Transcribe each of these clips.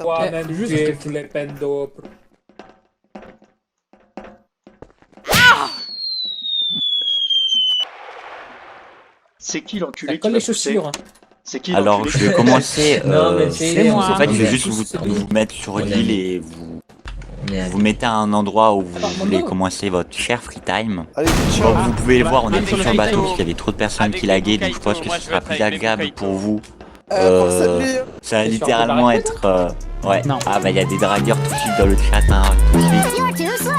ça me plaît. Juste les peines d'opre. C'est qui l'enculé Ça qui colle m'a les poussé? chaussures. Hein. C'est qui Alors, l'enculé je qui vais m'a commencer. Non, mais c'est moi. En fait, je vais On est juste tous vous mettre sur On est l'île amis. et vous On est amis. mettez à un endroit où vous Pardon. voulez commencer votre cher free time. Allez, Comme ciao. vous pouvez le voir, on avec était le sur le bateau kaito. parce qu'il y avait trop de personnes Avec qui le laguaient, donc je kaito, pense que moi, ce je sera vais plus travailler avec le agréable kaito. pour vous. Force à lui. Ça va Et sur littéralement le être. Ouais. Non. Ah bah il y a des dragueurs tout de suite dans le chat, hein, tout de suite.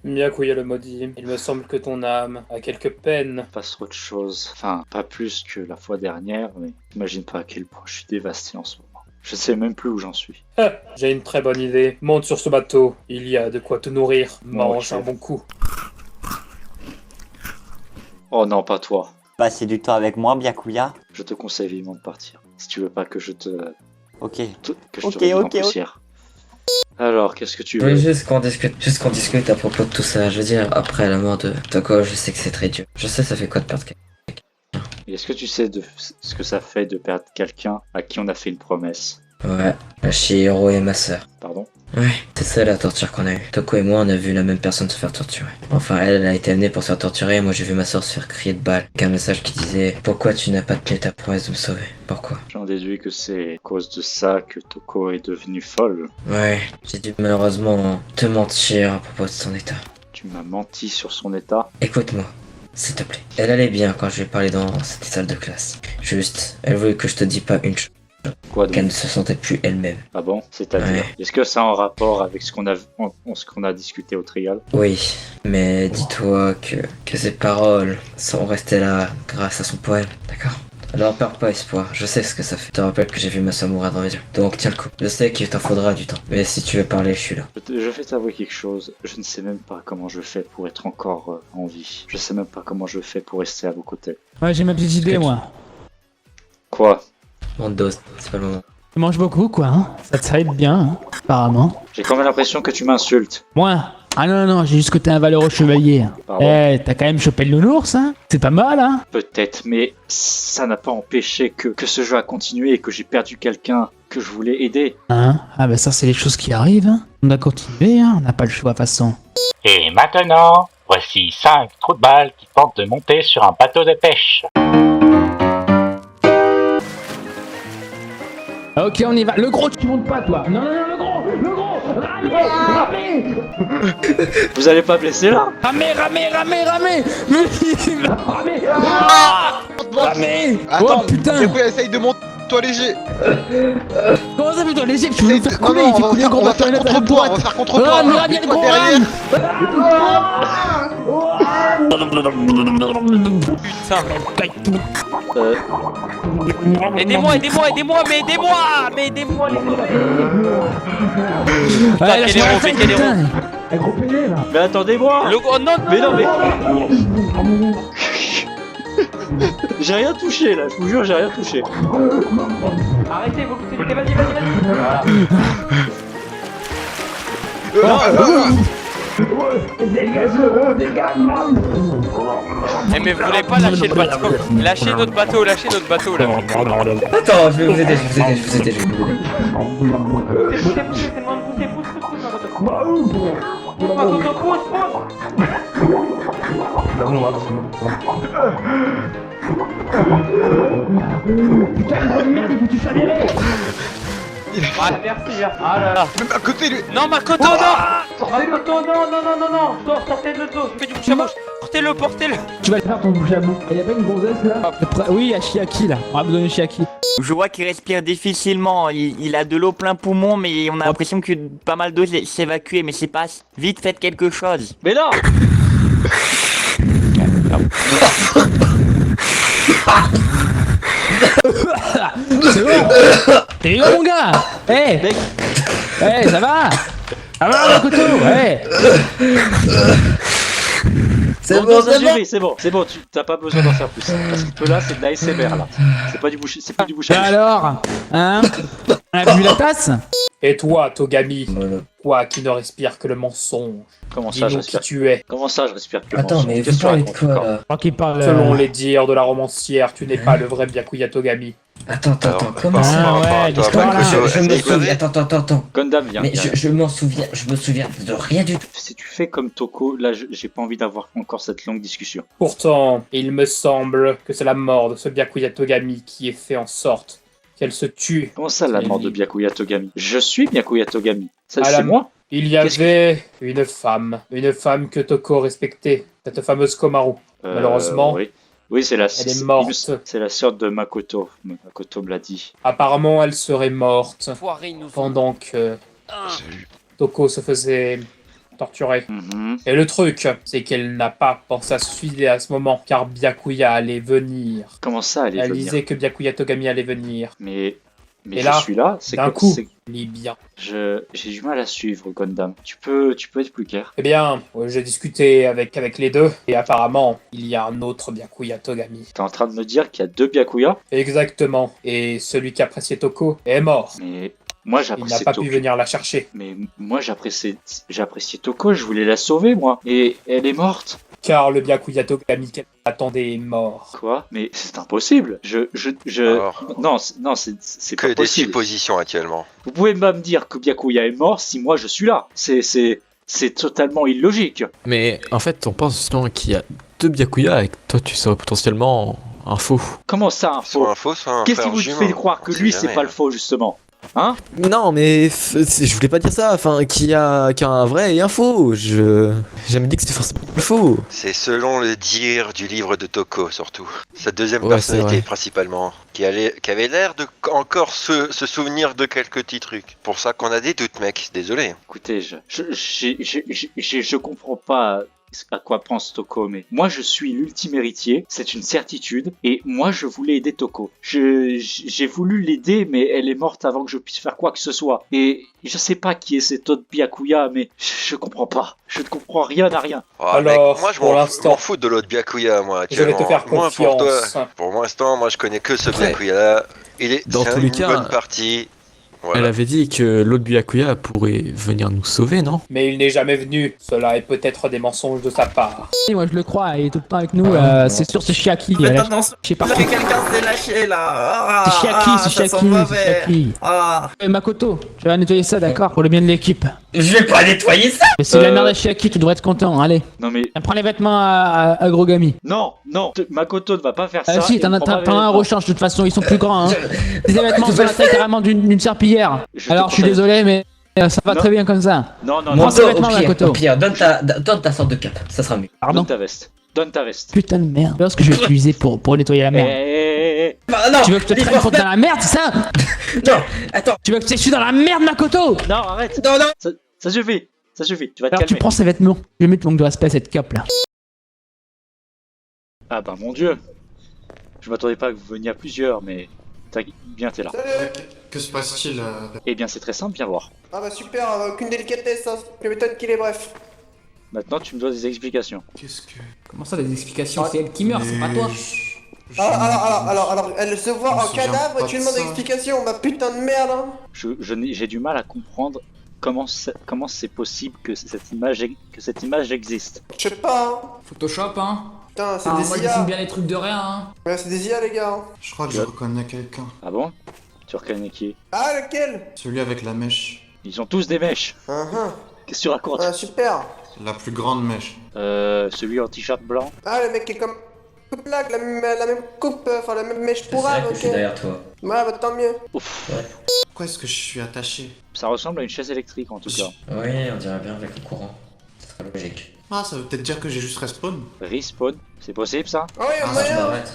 Myakuya le maudit, il me semble que ton âme a quelques peines. fasse autre chose. Enfin, pas plus que la fois dernière, mais imagine pas à quel point je suis dévasté en ce moment. Je sais même plus où j'en suis. Ah, j'ai une très bonne idée. Monte sur ce bateau. Il y a de quoi te nourrir. Mange Ok. un bon coup. Oh non, pas toi. Passez du temps avec moi, Byakuya. Je te conseille vivement de partir. Si tu veux pas que je te... Ok. que je Ok, te réduise en ok. poussière. Alors, qu'est-ce que tu Je veux? veux juste qu'on discute à propos de tout ça. Je veux dire, après la mort de Toko, je sais que c'est très dur. Je sais ça fait quoi de perdre quelqu'un. Et est-ce que tu sais de ce que ça fait de perdre quelqu'un à qui on a fait une promesse? Ouais, la Chihiro et ma sœur. Pardon? Ouais, c'est ça la torture qu'on a eue. Toko et moi, on a vu la même personne se faire torturer. Enfin, elle a été amenée pour se faire torturer, et moi j'ai vu ma sœur se faire crier de balle. Avec un message qui disait « Pourquoi tu n'as pas tenu ta promesse de me sauver? Pourquoi ?» J'en déduis que c'est à cause de ça que Toko est devenue folle. Ouais, j'ai dû malheureusement te mentir à propos de son état. Tu m'as menti sur son état. Écoute-moi, s'il te plaît. Elle allait bien quand je lui ai parlé dans cette salle de classe. Juste, elle voulait que je te dise pas une chose, Quoi donc? qu'elle ne se sentait plus elle-même. Ah bon? C'est-à-dire? Ouais. Est-ce que ça a un rapport avec ce qu'on a discuté au trial? Oui, mais dis-toi que ces paroles sont restées là grâce à son poème, d'accord? Alors perds pas espoir, je sais ce que ça fait. Je te rappelle que j'ai vu ma sœur mourir dans les yeux. Donc tiens le coup. Je sais qu'il t'en faudra du temps. Mais si tu veux parler, je suis là. Je vais t'avouer quelque chose. Je ne sais même pas comment je fais pour être encore en vie. Je sais même pas comment je fais pour rester à vos côtés. Ouais, j'ai ma petite idée, moi. Quoi? On dose, c'est pas le moment. Tu manges beaucoup, quoi, hein. Ça aide bien, hein, apparemment. J'ai quand même l'impression que tu m'insultes. Moi? Ah non, j'ai juste que t'es un valeureux chevalier. Pardon. Eh, t'as quand même chopé le nounours, hein. C'est pas mal, hein. Peut-être, mais ça n'a pas empêché que ce jeu a continué et que j'ai perdu quelqu'un que je voulais aider. Hein? Ah bah ça, c'est les choses qui arrivent, hein. On a continué, hein. On n'a pas le choix, de toute façon. Et maintenant, voici 5 trous de balles qui tentent de monter sur un bateau de pêche. Ok, on y va. Le gros, tu montes pas, toi. Non, le gros. Ramez. Vous allez pas me laisser là? Ramez. Ramez. Attends, Oh putain. Byakuya, essaye de monter. Toi léger. Comment ça fait toi léger? Tu veux me Essaye faire de- couler? Non, Il fait non, couler le gros on va bateau faire à la contre-poids. On droite. va faire contre-poids. Ah, mais reviens le Toi gros derrière. Putain. Euh, Aidez-moi, mais aidez-moi, laissez-moi. Allez, quel héros, mais quel héros. Un gros pédé, là. Mais attendez-moi! Le gros, non, Mais non, mais. J'ai rien touché là, je vous jure, j'ai rien touché. Arrêtez, vous vas-y. Voilà. Eh mais vous voulez pas lâcher le bateau? Lâchez notre bateau là. Attends, je vais vous aider. Ah merci. Ah là là. Même à côté lui. Non Makoto, non. Makoto, non. Sortez-le de l'eau. Fais du bouche à bouche. Portez-le. Tu vas le faire ton bouche à bout. Il y a pas une gonzesse là? Oui, il y a Chiaki là. On va me donner Chiaki. Je vois qu'il respire difficilement, il a de l'eau plein poumon, mais on a l'impression que pas mal d'eau s'est évacuée, mais c'est pas... Vite, faites quelque chose. Mais non! C'est bon. T'es où mon gars? Eh, ça va? Ah bah Makoto, C'est Non, bon, non, ça c'est bon. suffit, c'est bon, tu t'as pas besoin d'en faire plus. Parce que là, c'est de l'ASMR là. C'est pas du bouche, c'est pas du bouche à bouche. Alors, hein? On a vu la tasse? Et toi, Togami, Mono. toi qui ne respires que le mensonge, Comment ça, je dis-nous qui respire tu es. Comment ça, je respire plus le Attends, mensonge? mais Qu'est-ce vous que tu parlez de racontes quoi encore là? Je crois qu'il parle. Selon les dires de la romancière, tu n'es pas le vrai Byakuya Togami. Attends, Alors, comment ça? Ah ouais, toi, l'histoire là. Makoto, Je me est-ce qu'il souviens. paraît- Attends. Gundam, viens. Mais viens. je me souviens de rien du tout. Si tu fais comme Toko, là, j'ai pas envie d'avoir encore cette longue discussion. Pourtant, il me semble que c'est la mort de ce Byakuya Togami qui ait fait en sorte qu'elle se tue. Comment ça, la mort de Byakuya Togami? Je suis Byakuya Togami. Ça, À c'est la- moi? Il y Qu'est-ce avait une femme que Toko respectait, cette fameuse Komaru. Malheureusement, Oui, oui c'est la. elle est morte. C'est la sœur de Makoto. Makoto me l'a dit. Apparemment, elle serait morte Foiré, nous. pendant que Salut. Toko se faisait torturer. Mhm. Et le truc, c'est qu'elle n'a pas pensé à se suicider à ce moment, car Byakuya allait venir. Comment ça, elle est Elle venir? disait que Byakuya Togami allait venir. Mais Et je là, suis là. C'est d'un quoi coup, c'est- lis bien. J'ai du mal à suivre, Gundam. Tu peux être plus clair? Eh bien, j'ai discuté avec les deux, et apparemment, il y a un autre Byakuya Togami. T'es en train de me dire qu'il y a deux Byakuya? Exactement. Et celui qui appréciait Toko est mort. Mais moi, Il n'a j'appréciais pas Toko. pu venir la chercher. Mais moi, j'appréciais Toko. Je voulais la sauver, moi. Et elle est morte. Car le Byakuya Togami qu'elle attendait est mort. Quoi? Mais c'est impossible. Alors, Non, c'est que pas des possible. suppositions actuellement. Vous pouvez pas me dire que Byakuya est mort si moi je suis là. C'est totalement illogique. Mais en fait, on pense justement qu'il y a deux Byakuya et que toi tu serais potentiellement un faux. Comment ça, un faux? Soit un faux, soit un Qu'est-ce qui frère vous jumeau. fait croire que On sait lui c'est jamais, pas le hein. faux justement? Hein? Non, mais je voulais pas dire ça. Enfin, qu'il y a un vrai et un faux. J'ai jamais dit que c'était forcément le faux. C'est selon le dire du livre de Toko, surtout. Sa deuxième Ouais, personnalité, c'est vrai. principalement. Qui avait l'air de encore se souvenir de quelques petits trucs. Pour ça qu'on a des doutes, mec. Désolé. Écoutez, je comprends pas à quoi pense Toko, mais moi je suis l'ultime héritier, c'est une certitude, et moi je voulais aider Toko. J'ai voulu l'aider, mais elle est morte avant que je puisse faire quoi que ce soit. Et je sais pas qui est cet autre Byakuya, mais je comprends pas. Je ne comprends rien à rien. Oh, Alors, mec, moi je pour m'en l'instant, m'en fous de l'autre Byakuya, moi, Je vais actuellement. te faire Moi, pour confiance. toi, pour l'instant, moi je connais que ce Après, Byakuya-là. dans C'est tous les une cas, bonne partie. Voilà. Elle avait dit que l'autre Byakuya pourrait venir nous sauver, non? Mais il n'est jamais venu. Cela est peut-être des mensonges de sa part. Moi je le crois, il est tout le temps avec nous. Ah, C'est sûr, c'est Chiaki. Mais Je attention, sais pas. là, quelqu'un s'est lâché là. C'est Chiaki, c'est ça sent Chiaki, c'est mauvais. Chiaki. Ah, Makoto, tu vas nettoyer ça, d'accord? Pour le bien de l'équipe. Je vais pas nettoyer ça. Mais c'est la merde à Chiaki, tu devrais être content. Allez, Non mais, prends les vêtements à Grogami. non, Makoto ne va pas faire ça. Si, et t'en as prend pas t'en as un mes rechange, de toute façon, ils sont plus grands. Hein. Tes vêtements sont la taille carrément d'une serpillière. Je te Alors je suis conseille- désolé, mais ça va Non. très bien comme ça. Non, non, Moi, non, c'est vêtements, Makoto. Au pire, donne ta sorte de cape, ça sera mieux. Pardon? donne ta veste. Donne ta veste. Putain de merde. Tu vois ce que je vais utiliser pour nettoyer la merde? Bah, non, Tu veux que je te traîne dans la merde, c'est ça? non, attends, Tu veux que je suis dans la merde, Makoto? Non, arrête. non, Ça suffit. Ça suffit. Tu vas te Alors tu calmer. prends ces vêtements. Je vais mettre manque de respect à cette cape là. Ah bah mon dieu. Je m'attendais pas que vous veniez à plusieurs, mais bien t'es là. Que se passe-t-il Eh bien c'est très simple, viens voir. ah bah super, aucune délicatesse, hein. Je m'étonne qu'il est bref. Maintenant tu me dois des explications. Qu'est-ce que... Comment ça, des explications? C'est elle qui meurt, c'est pas toi. Alors, elle se Je voit me en souviens cadavre pas et tu de demandes ça. explication, bah putain de merde, hein. J'ai du mal à comprendre comment c'est possible que cette image existe. Je sais pas, hein. Photoshop, hein. Putain, c'est Moi des je IA. dessine bien les trucs de rien, hein. Ouais, c'est des IA, les gars. hein. Je crois que je reconnais quelqu'un. Ah bon? Tu reconnais qui? Ah, lequel? Celui avec la mèche. Ils ont tous des mèches. Qu'est-ce que tu racontes? Ah, super. La plus grande mèche. Celui en t-shirt blanc. Ah, le mec qui est comme... Coupe là, la même coupe, enfin la même mèche c'est pour vrai âme, que ok. je suis derrière toi. Ouais, bah tant mieux. Ouf. Pourquoi est-ce que je suis attaché? Ça ressemble à une chaise électrique en tout cas. Oui, on dirait bien avec le courant. C'est très logique. Ah, ça veut peut-être dire que j'ai juste respawn. Respawn, c'est possible ça? Ah ouais, Ah, Je moyen. m'arrête.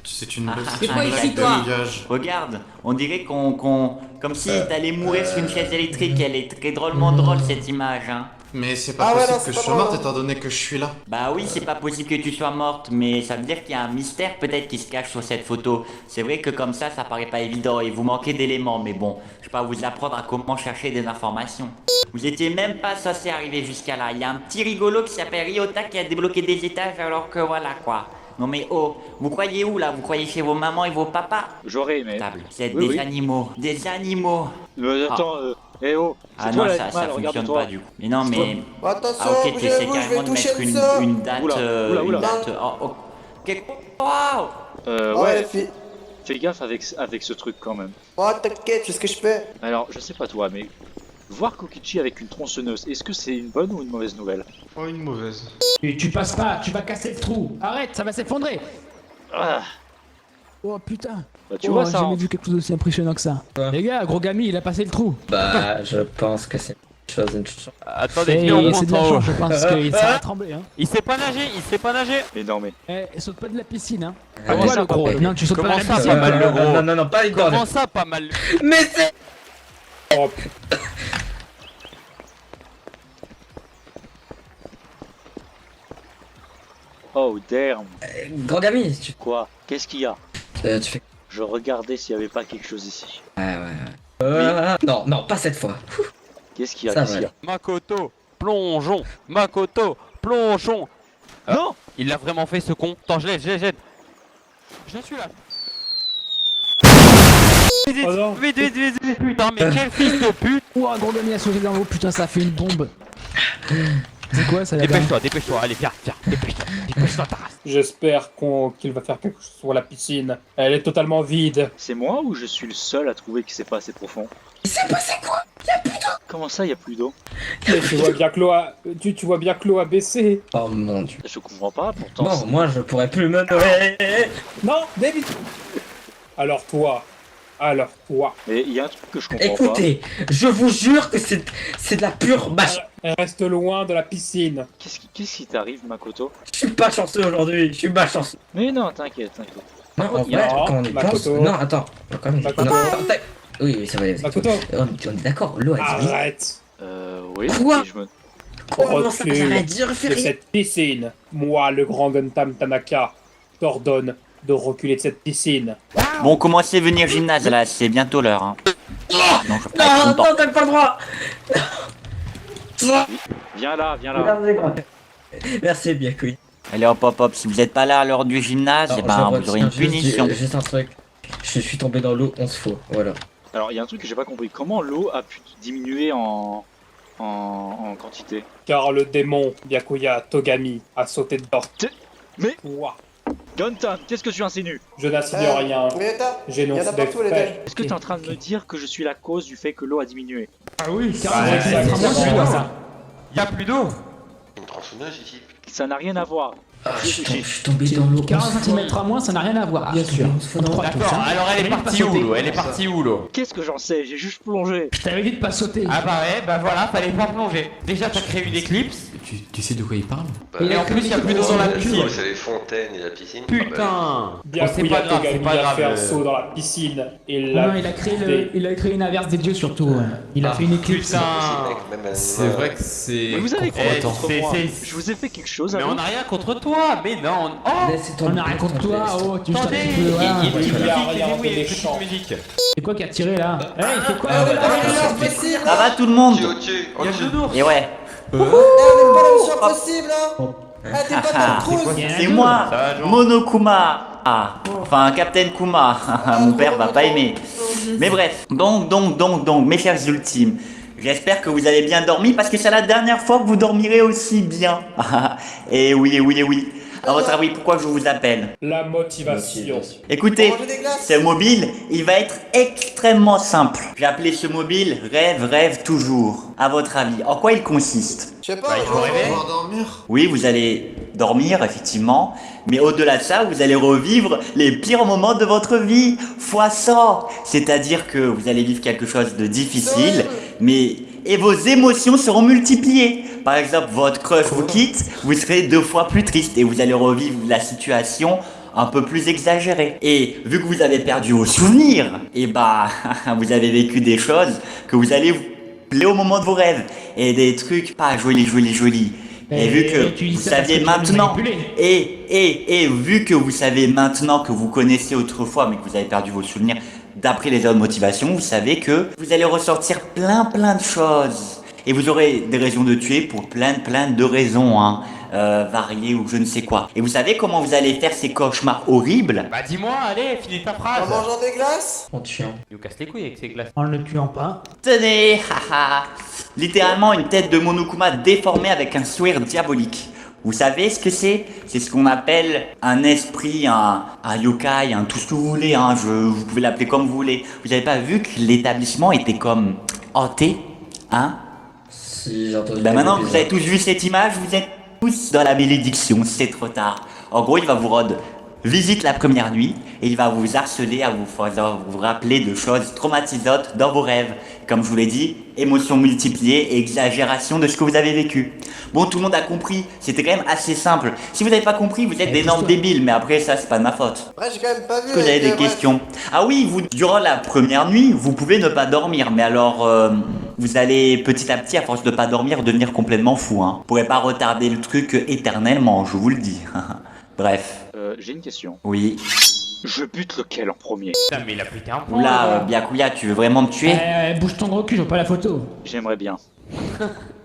C'est une Ah, blague. c'est une quoi blague ici, de toi grillage. Regarde, on dirait comme si t'allais mourir sur une chaise électrique. Elle est très drôlement drôle cette image, hein. Mais c'est pas Ah ouais, possible non, que c'est je pas sois drôle, morte hein. étant donné que je suis là. Bah oui, c'est pas possible que tu sois morte, mais ça veut dire qu'il y a un mystère peut-être qui se cache sur cette photo. C'est vrai que comme ça paraît pas évident et vous manquez d'éléments, mais bon, je vais pas vous apprendre à comment chercher des informations. Vous étiez même pas censé arriver jusqu'à là. Il y a un petit rigolo qui s'appelle Ryota qui a débloqué des étages alors que voilà quoi. Non mais oh, vous croyez où là? Vous croyez chez vos mamans et vos papas? J'aurais aimé. Vous êtes Oui, des oui. animaux. Des animaux. Attends, eh oh, c'est Ah toi non, là, ça mal, fonctionne regarde-toi. pas du coup. Mais non mais... Attention, Ah ok, tu bougez-vous, essaies je carrément vais de toucher mettre le sol. une date... Oula, oula, une oula. date... Oh, ok. Wow. Ouais, les filles. fais gaffe avec ce truc quand même. Oh, t'inquiète, je sais ce que je fais. Alors, je sais pas toi, mais voir Kokichi avec une tronçonneuse, est-ce que c'est une bonne ou une mauvaise nouvelle? Oh, une mauvaise. Tu passes pas, tu vas casser le trou. Arrête, ça va s'effondrer. Ah, Oh putain. bah tu vois ça. J'ai hein. jamais vu quelque chose d'aussi impressionnant que ça. Ouais. Les gars, gros Gami, il a passé le trou. Bah, je pense que c'est une chance. Attendez, Et viens, on c'est monte de la en haut. chance, je pense qu'il va trembler. Hein. Il sait pas nager, il sait pas nager. Mais non, mais. Saute pas de la piscine. Hein. Ah, Toi, ça, le gros. pas mal. Non, tu sautes Comment pas de la ça, piscine. pas mal le gros? Non, pas les bornes. Comment ça, pas mal? Mais c'est... Oh putain. Oh damn. Grand Gami, tu... Quoi? Qu'est-ce qu'il y a? tu fais... Je regardais s'il y avait pas quelque chose ici. Ouais. Non, pas cette fois. Qu'est-ce qu'il y a? Ça Qu'est-ce va qu'il y a? Makoto, plongeons. Makoto, plongeons. Non, il l'a vraiment fait ce con. Attends, je l'aide. Je suis là. Oh non. Vite. Putain, mais quel fils de pute. Ouah, gros Gami a sauté dans l'eau. Putain, ça a fait une bombe. C'est quoi ça là-bas? Dépêche-toi. Allez, viens. Dépêche-toi, ta race. J'espère qu'il va faire quelque chose sur la piscine. Elle est totalement vide. C'est moi ou je suis le seul à trouver que c'est pas assez profond? Il s'est passé quoi? Comment ça, y a plus d'eau? Mais tu vois bien que l'eau a... tu vois bien que l'eau a baissé. Oh mon dieu. Je comprends pas, pourtant. Bon, moi je pourrais plus me nourrir. Non, David. Alors toi. Mais il y a un truc que je comprends Écoutez, je vous jure que c'est de la pure machine. Reste loin de la piscine. pas. Qu'est-ce qui t'arrive, Makoto? Je suis pas chanceux aujourd'hui, je suis pas chanceux. Mais non, t'inquiète. Non, en Il y a- vrai, quand on y pense... Makoto. Non, attends. Quand même... Makoto. Non, attends, oui, ça va aller. Makoto. On est d'accord, l'eau a dit... Arrête Oui. Quoi? et je me... Comment ça Recule va dire? Fais de rien. cette piscine. Moi, le grand Guntam Tanaka, t'ordonne de reculer de cette piscine. Bon, commencez à venir gymnase là, c'est bientôt l'heure. Hein. Non, je vais pas être Non, content. non, t'as pas le droit. Viens là. Merci, bien couille. Allez hop, si vous êtes pas là à l'heure du gymnase, eh ben, vous aurez une punition. Juste un truc. Je suis tombé dans l'eau 11 fois, voilà. Alors, il y a un truc que j'ai pas compris. Comment l'eau a pu diminuer en quantité? Car le démon Byakuya Togami a sauté dedans. Mais- Ouah. Guntan, qu'est-ce que tu insinues? Je n'insinue rien. Ryota, il y J'énonce en a des partout les faits. étages. Est-ce que t'es en train de me dire que je suis la cause du fait que l'eau a diminué? Ah oui, Ouais, carrément. c'est Exactement ça. Y'a plus d'eau. Une tronçonneuse ici. Ça n'a rien à voir. Ah, je suis tombé dans l'eau 40 11 cm à moins, ça n'a rien à voir, bien sûr. On te croit tous, D'accord, hein. alors elle est T'avais dit de partie pas où sauter. l'eau? Elle est partie où l'eau? Qu'est-ce que j'en sais? J'ai juste plongé. Je t'avais dit de pas sauter. Ah bah ouais, bah voilà, fallait pas plonger. Déjà t'as créé une éclipse. Tu sais de quoi il parle? Et en plus, il y a plus d'eau dans la piscine. C'est les fontaines et la piscine. Putain. Bon, c'est Byakuya pas grave, c'est Togami pas a grave. fait un saut dans la piscine et Non, l'a non, il a créé une averse des dieux surtout. Il a fait une éclipse. Putain. C'est vrai que c'est... Mais vous avez quoi Eh, contre c'est- moi? c'est- Je vous ai fait quelque chose à Mais vous? on a rien contre toi, mais non. Oh. Laissez tomber, On a rien contre laissez toi, tomber. oh, tu juste un Attendez, petit peu, voilà. il y a une petite Il y a musique, rien oui, il y a une de petite méchant. musique. C'est quoi qui a tiré là? Eh, il fait quoi? On est pas la mission impossible Ça là. va tout le monde? Au-dessus, Il y a au-dessus. le nounours. Et ouais, On est pas la mission impossible là. Ah, t'es pas dans le trou. c'est moi, Ça va, Jean? Monokuma. Ah, enfin Captain Kuma. Mon père va pas aimer. Mais bref, donc, mes chers ultimes, j'espère que vous avez bien dormi parce que c'est la dernière fois que vous dormirez aussi bien. Et oui. À votre avis, pourquoi je vous appelle? La motivation. Écoutez, Manger des glaces. ce mobile, il va être extrêmement simple. J'ai appelé ce mobile Rêve toujours. À votre avis, en quoi il consiste? Je sais pas, Bah, il faut rêver. Pouvoir dormir. Oui, vous allez dormir, effectivement, mais au-delà de ça, vous allez revivre les pires moments de votre vie, fois 100. C'est-à-dire que vous allez vivre quelque chose de difficile, et vos émotions seront multipliées. Par exemple, votre crush vous quitte, vous serez 2 fois plus triste, et vous allez revivre la situation un peu plus exagérée. Et vu que vous avez perdu vos souvenirs, et bah, vous avez vécu des choses que vous allez vous rappeler au moment de vos rêves, et des trucs pas jolis. Et vu que tu dis vous ça parce saviez que tu veux nous maintenant, manipuler. et vu que vous savez maintenant que vous connaissez autrefois, mais que vous avez perdu vos souvenirs, d'après les heures de motivation, vous savez que vous allez ressortir plein de choses. Et vous aurez des raisons de tuer pour plein de raisons, hein. Variées ou je ne sais quoi. Et vous savez comment vous allez faire ces cauchemars horribles? Bah dis-moi, allez, finis ta phrase. En mangeant des glaces? En tuant. Il nous casse les couilles avec ces glaces. En ne le tuant pas. Tenez, haha. Littéralement une tête de Monokuma déformée avec un sourire diabolique. Vous savez ce que c'est? C'est ce qu'on appelle un esprit, un yokai, un tout ce que vous voulez, hein. Vous pouvez l'appeler comme vous voulez. Vous avez pas vu que l'établissement était comme hanté, hein? Si j'ai entendu. Bah des maintenant bruits que vous avez bizarres. tous vu cette image, vous êtes tous dans la bénédiction, c'est trop tard. En gros, il va vous rendre visite la première nuit et il va vous harceler à vous rappeler de choses traumatisantes dans vos rêves. Comme je vous l'ai dit, émotions multipliées et exagération de ce que vous avez vécu. Bon, tout le monde a compris, c'était quand même assez simple. Si vous n'avez pas compris, vous êtes d'énormes débiles, mais après ça, c'est pas de ma faute. Ouais, j'ai quand même pas vu. Est-ce que vous avez des questions? Ah oui, vous, durant la première nuit, vous pouvez ne pas dormir, mais alors, vous allez petit à petit, à force de pas dormir, devenir complètement fou, hein. Vous pourrez pas retarder le truc éternellement, je vous le dis. Bref. J'ai une question. Oui. Je bute lequel en premier? Putain, mais il a pété un point. Oula, Byakuya, tu veux vraiment me tuer? Bouge ton gros cul, je vois pas la photo. J'aimerais bien.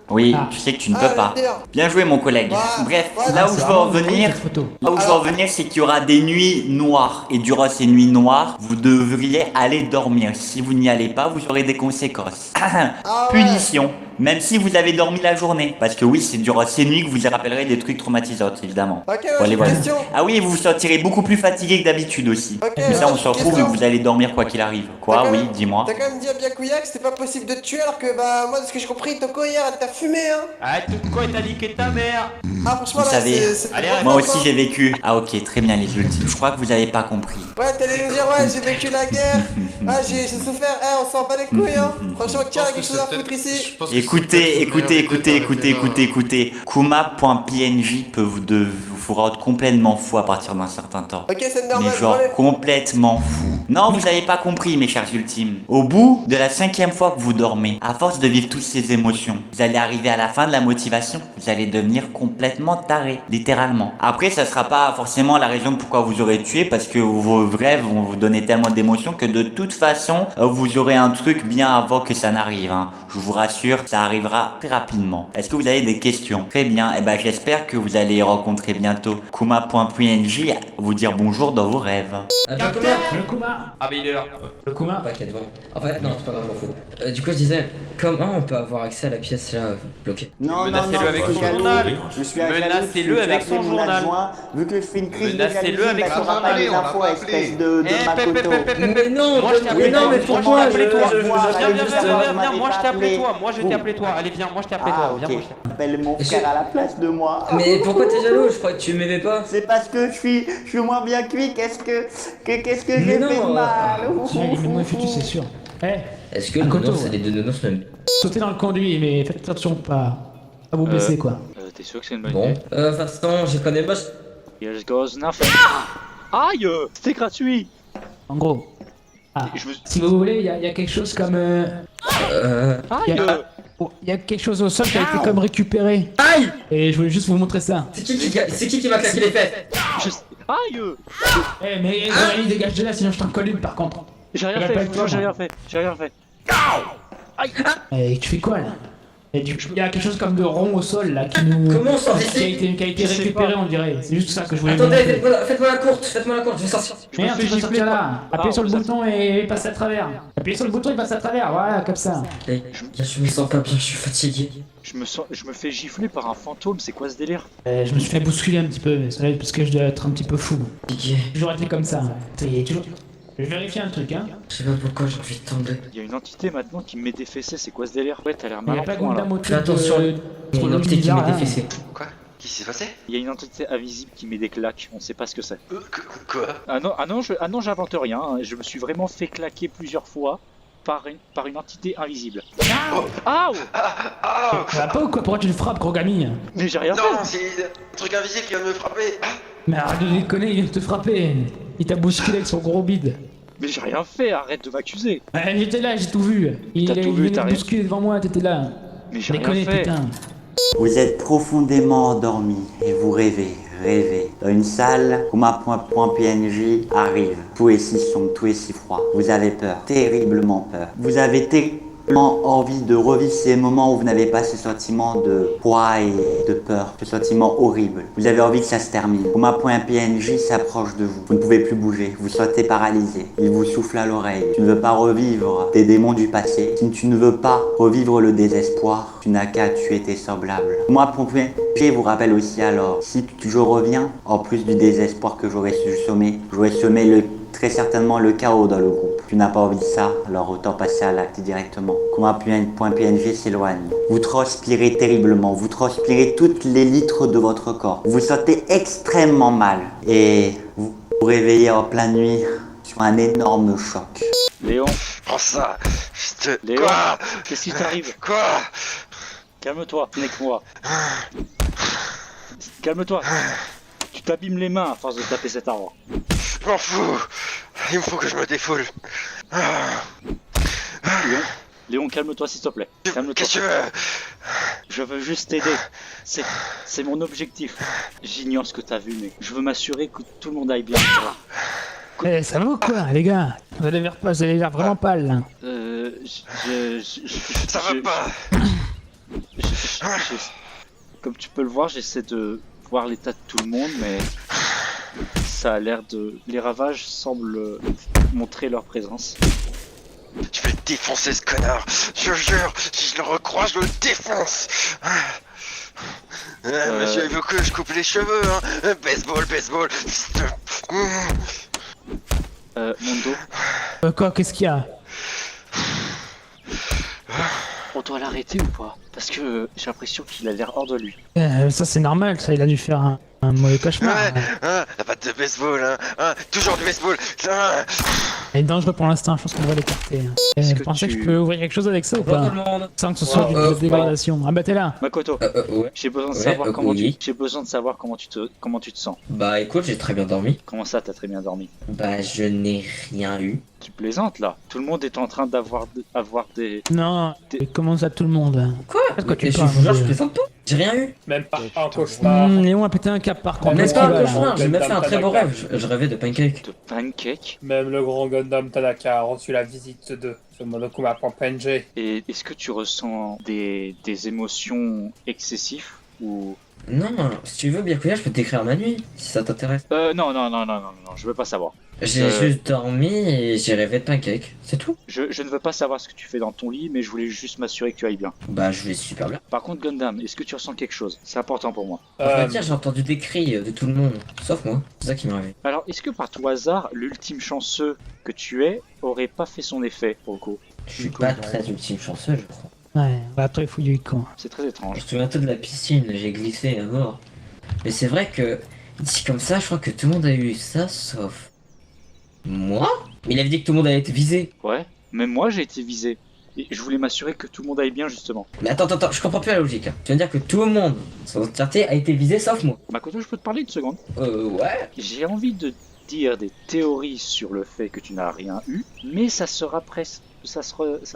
Oui, Ah. je sais que tu ne peux pas. Bien joué, mon collègue. Ouais, Bref, ouais, là où c'est je veux vraiment en venir, cette photo. là où je veux en venir, c'est qu'il y aura des nuits noires. Et durant ces nuits noires, vous devriez aller dormir. Si vous n'y allez pas, vous aurez des conséquences. Ah ouais. Punition. Même si vous avez dormi la journée. Parce que oui, c'est durant ces nuits que vous rappellerez des trucs traumatisants, évidemment. Ok, ouais, Bon, j'ai allez, une voilà. question. Ah oui, et vous vous sentirez beaucoup plus fatigué que d'habitude aussi. Ok, Mais ça, on s'en fout, vu question. que vous allez dormir quoi qu'il arrive. Quoi, T'as oui, quand même- dis-moi. T'as quand même dit à Byakuya que c'était pas possible de te tuer alors que bah moi de ce que j'ai compris Toko hier elle t'a fumé hein. Ah, tout quoi, t'as niqué ta mère. Ah franchement Vous là savez, c'est allez, pas Moi grave, aussi hein. j'ai vécu. Ah ok, très bien les ultimes. Je crois que vous avez pas compris. Ouais t'allais nous dire ouais j'ai vécu la guerre. Ah j'ai souffert, on s'en bat les couilles hein. Franchement tiens quelque chose à foutre ici. Écoutez, écoutez. Kuma.png peut vous rendre complètement fou à partir d'un certain temps. Ok c'est Mais normal, genre allez. complètement fou. Non, vous avez pas compris mes chers ultimes. Au bout de la 5e fois que vous dormez, à force de vivre toutes ces émotions, vous allez arriver à la fin de la motivation, vous allez devenir complètement taré, littéralement. Après, ça sera pas forcément la raison de pourquoi vous aurez tué, parce que vos rêves vont vous donner tellement d'émotions que de toute façon, vous aurez un truc bien avant que ça n'arrive, hein. Je vous rassure, ça arrivera très rapidement. Est-ce que vous avez des questions? Très bien, et ben j'espère que vous allez rencontrer bientôt Kuma.png, vous dire bonjour dans vos rêves. Attends, comment? Le Kuma. Ah, mais il est là. Le Kuma. T'inquiète, bon. En fait, non, c'est pas grave, m'en fous. Du coup, je disais, comment on peut avoir accès à la pièce là, bloquée? Non, Menacez-le avec son journal. Je suis Menacez-le avec son journal. Vu que je fais une crise Menacez-le avec son pas les infos, espèce de Mais non, Moi je t'ai appelé mais non, mais toi. pourquoi? Moi je t'ai appelé toi. Viens, Moi je t'ai appelé toi. Moi je t'ai appelé toi. Allez, viens, moi je t'ai appelé toi. Viens, moi je t'ai Appelle mon frère à la place de moi. Mais pourquoi t'es jaloux? Je crois que tu m'aimais pas. C'est parce que je suis moins bien cuit. Qu'est-ce que Mais j'ai fait non, de mal? Tiens, il est moins foutu, c'est sûr. Est-ce que À le côté, nounours ouais. et les deux nounours même? Sautez dans le conduit, mais faites attention pas à vous blesser quoi. T'es sûr que c'est une bonne Bon, idée? Vincent, je connais pas. Here goes nothing. Aïe! C'était gratuit! En gros. Ah, Je me... si vous voulez, il y a quelque chose comme. Aïe! Il y a quelque chose au sol qui a été comme récupéré. Aïe! Et je voulais juste vous montrer ça. C'est qui m'a claqué les fesses? Aïe! Eh, mais Aurélie, dégage de là, sinon je t'en colle une par contre. J'ai rien Je fait, l'appelle je vous toi, jure, j'ai moi. rien fait, j'ai rien fait. Et tu fais quoi là? Il y a quelque chose comme de rond au sol là qui nous. Comment on sort qui a d'ici? été récupéré, on dirait. C'est juste ça que je voulais vous Attendez, montrer. faites-moi la courte, je vais sortir. Je me Merde, fais tu peux gifler sortir par- là. Appuyez sur le bouton et passe à travers. Appuyez sur le bouton et passe à travers. Voilà, comme ça. Eh, je me sens pas bien, je suis fatigué. Je me fais gifler par un fantôme, c'est quoi ce délire? Je me suis fait bousculer un petit peu, mais ça va être parce que je dois être un petit peu fou. Fatigué. J'ai toujours été comme ça. Toujours. Je vais vérifier un truc, hein. Je sais pas pourquoi j'ai envie de tomber. Il y a une entité maintenant qui me met des fessées, c'est quoi ce délire? Ouais, t'as l'air Il n'y mal a en pas point de là. dame au Fais attention, il y a une entité qui met des fessées. Quoi? Qu'est-ce qui s'est passé? Il y a une entité invisible qui met des claques, on sait pas ce que c'est. Quoi? Ah non, j'invente rien, hein. Je me suis vraiment fait claquer plusieurs fois par une entité invisible. Aouh! Ça va pas ou quoi? Pourquoi tu le frappes, gros gamine? Mais j'ai rien Non, fait! c'est un truc invisible qui vient de me frapper. Mais arrête de déconner, il vient de te frapper. Il t'a bousculé avec son gros bide. Mais j'ai rien fait, arrête de m'accuser! Ouais, j'étais là, j'ai tout vu. Il T'as tout vu, venait t'as de rien- bousculer devant moi, t'étais là. Mais j'ai rien Déconne, fait! putain. Vous êtes profondément endormi et vous rêvez. Dans une salle, Kuma.png arrive. Tout est si sombre, tout est si froid. Vous avez peur, terriblement peur. Vous avez envie de revivre ces moments où vous n'avez pas ce sentiment de poids et de peur, ce sentiment horrible. Vous avez envie que ça se termine. Au moment où un PNJ s'approche de vous, vous ne pouvez plus bouger, vous sentez paralysé. Il vous souffle à l'oreille. Tu ne veux pas revivre des démons du passé. Si tu ne veux pas revivre le désespoir, tu n'as qu'à tuer tes semblables. Moi, mon PNJ vous rappelle aussi alors, si je reviens, en plus du désespoir que j'aurais semé très certainement le chaos dans le groupe. Tu n'as pas envie de ça, alors autant passer à l'acte directement. Comment un point PNG s'éloigne. Vous transpirez terriblement, vous transpirez toutes les litres de votre corps. Vous vous sentez extrêmement mal et vous vous réveillez en pleine nuit sur un énorme choc. Léon, Prends ça. Léon, Quoi? qu'est-ce qui t'arrive? Quoi? Calme-toi, avec moi. Calme-toi. Tu t'abîmes les mains à force de taper cet arbre. Je m'en fous. Il me faut que je me défoule. Léon, calme-toi s'il te plaît. Calme-toi. Qu'est-ce que tu veux? Je veux juste t'aider. C'est mon objectif. J'ignore ce que t'as vu, mais je veux m'assurer que tout le monde aille bien. Eh, ça va ou quoi, les gars? Vous avez l'air vraiment pâle, là. Ça va pas. Comme tu peux le voir, j'essaie de voir l'état de tout le monde, mais ça a l'air de... Les ravages semblent montrer leur présence. Je vais défoncer ce connard. Je jure, si je le recroise, je le défonce. Monsieur, il veut que je coupe les cheveux, hein. Baseball. Mondo, Quoi, qu'est-ce qu'il y a? on doit l'arrêter ou pas? Parce que j'ai l'impression qu'il a l'air hors de lui. Ça c'est normal, ça, il a dû faire un mauvais cauchemar. La batte de baseball, toujours du baseball. Il est dangereux pour l'instant, je pense qu'on va l'écarter. Vous pensez que je peux ouvrir quelque chose avec ça ou pas? Sans que ce soit de dégradation. Ah bah t'es là. Makoto, Ouais. j'ai besoin de savoir oui. j'ai besoin de savoir comment tu te sens. Bah écoute, j'ai très bien dormi. Comment ça, t'as très bien dormi? Bah je n'ai rien eu. Tu plaisantes là? Tout le monde est en train avoir des... Non, comment ça tout le monde? Quoi? Quoi tu Et je parles, vous jure, je mon Dieu. plaisante pas. J'ai rien eu. Même pas un cauchemar. Léon a pété un cap par contre. N'est-ce Qu'est-ce pas qu'il un va, là cauchemar? J'ai même fait un très beau rêve. Je rêvais de pancake. de pancakes. Même le grand Gundam Tanaka a reçu la visite de ce Monokuma PNG. Et est-ce que tu ressens des émotions excessives ou... Non, si tu veux, Byakuya, je peux te décrire ma nuit, si ça t'intéresse. Non, je veux pas savoir. J'ai juste dormi et j'ai rêvé de pancake, c'est tout. Je ne veux pas savoir ce que tu fais dans ton lit, mais je voulais juste m'assurer que tu ailles bien. Bah je vais super bien. Par contre, Gundam, est-ce que tu ressens quelque chose? C'est important pour moi. On va dire, j'ai entendu des cris de tout le monde, sauf moi. C'est ça qui m'a réveillé. Alors, est-ce que par tout hasard, l'ultime chanceux que tu es aurait pas fait son effet pour le coup? Je suis pas très ultime chanceux, je crois. Ouais, bah toi il faut du con. C'est très étrange. Je me souviens tout de la piscine, j'ai glissé à mort. Mais c'est vrai que, dit comme ça, je crois que tout le monde a eu ça, sauf... moi? Il avait dit que tout le monde allait être visé. Ouais, même moi j'ai été visé. Et je voulais m'assurer que tout le monde aille bien justement. Mais attends, je comprends plus la logique. Hein. Tu viens de dire que tout le monde, son entièreté, a été visé, sauf moi. Makoto, je peux te parler une seconde? Ouais. J'ai envie de dire des théories sur le fait que tu n'as rien eu, mais ça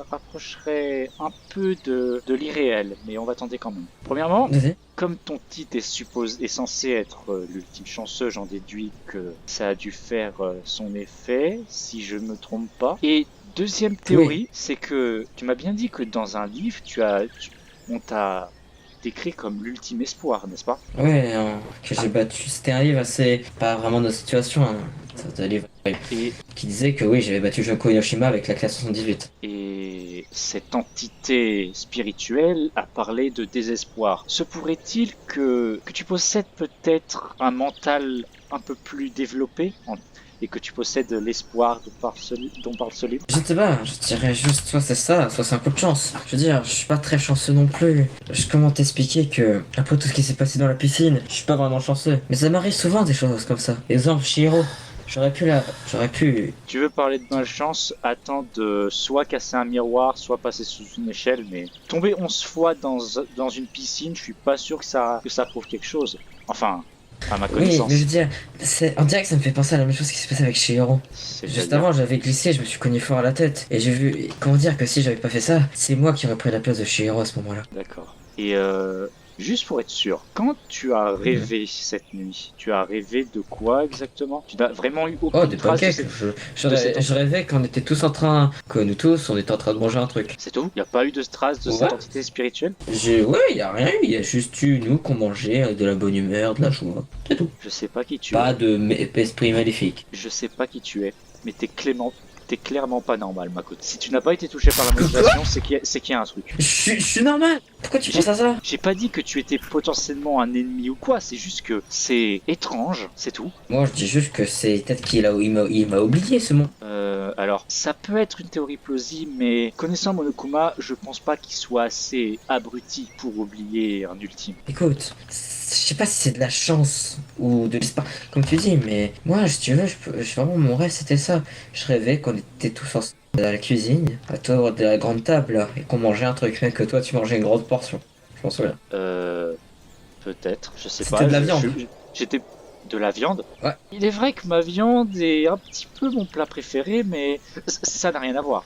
rapprocherait un peu de l'irréel, mais on va tenter quand même. Premièrement, Vas-y. comme ton titre est censé être l'ultime chanceux, j'en déduis que ça a dû faire son effet, si je ne me trompe pas. Et deuxième théorie, c'est que tu m'as bien dit que dans un livre, on t'a décrit comme l'ultime espoir, n'est-ce pas? Ouais, que j'ai battu. C'était un livre assez... pas vraiment de situation, hein. C'était un livre qui disait que oui, j'avais battu Joko Yoshima avec la classe 78. Et cette entité spirituelle a parlé de désespoir. Se pourrait-il que tu possèdes peut-être un mental un peu plus développé et que tu possèdes l'espoir dont parle ce livre? Je sais pas, je dirais juste soit c'est ça, soit c'est un coup de chance. Je veux dire, je suis pas très chanceux non plus. Comment t'expliquer que, après tout ce qui s'est passé dans la piscine, je suis pas vraiment chanceux. Mais ça m'arrive souvent des choses comme ça. Exemple, Shihiro. J'aurais pu... Tu veux parler de malchance, attends de soit casser un miroir, soit passer sous une échelle, mais tomber 11 fois dans une piscine, je suis pas sûr que ça prouve quelque chose. Enfin, à ma Oui, connaissance. mais je veux dire, on dirait que ça me fait penser à la même chose qui s'est passé avec Shihiro. Juste avant, j'avais glissé, je me suis cogné fort à la tête. Et j'ai vu, comment dire, que si j'avais pas fait ça, c'est moi qui aurais pris la place de Shihiro à ce moment-là. D'accord. Et Juste pour être sûr, quand tu as rêvé cette nuit, tu as rêvé de quoi exactement? Tu n'as vraiment eu aucune Oh, des trace de pancakes. cette... de cette Je rêvais qu'on était tous en train, que nous tous, on était en train de manger un truc. C'est tout? Il n'y a pas eu de trace de cette entité spirituelle? Ouais, y a rien eu, il y a juste eu nous qu'on mangeait avec de la bonne humeur, de la joie. C'est tout. Je sais pas qui tu es. Pas de esprit maléfique. Je sais pas qui tu es, mais t'es clairement pas normal, Makoto. Si tu n'as pas été touché par la manipulation, c'est qu'il y a un truc. Je suis normal. Pourquoi tu penses à ça? J'ai pas dit que tu étais potentiellement un ennemi ou quoi, c'est juste que c'est étrange, c'est tout. Moi, je dis juste que c'est peut-être il m'a oublié ce mot. Alors, ça peut être une théorie plausible, mais connaissant Monokuma, je pense pas qu'il soit assez abruti pour oublier un ultime. Écoute, je sais pas si c'est de la chance ou de l'espoir, comme tu dis, mais moi, si tu veux, vraiment mon rêve c'était ça. Je rêvais qu'on était tous ensemble dans la cuisine, autour de la grande table, là, et qu'on mangeait un truc, mais que toi tu mangeais une grande portion. Je m'en souviens. Peut-être, je sais C'était pas. de la viande. J'étais de la viande? Ouais. Il est vrai que ma viande est un petit peu mon plat préféré, mais ça n'a rien à voir,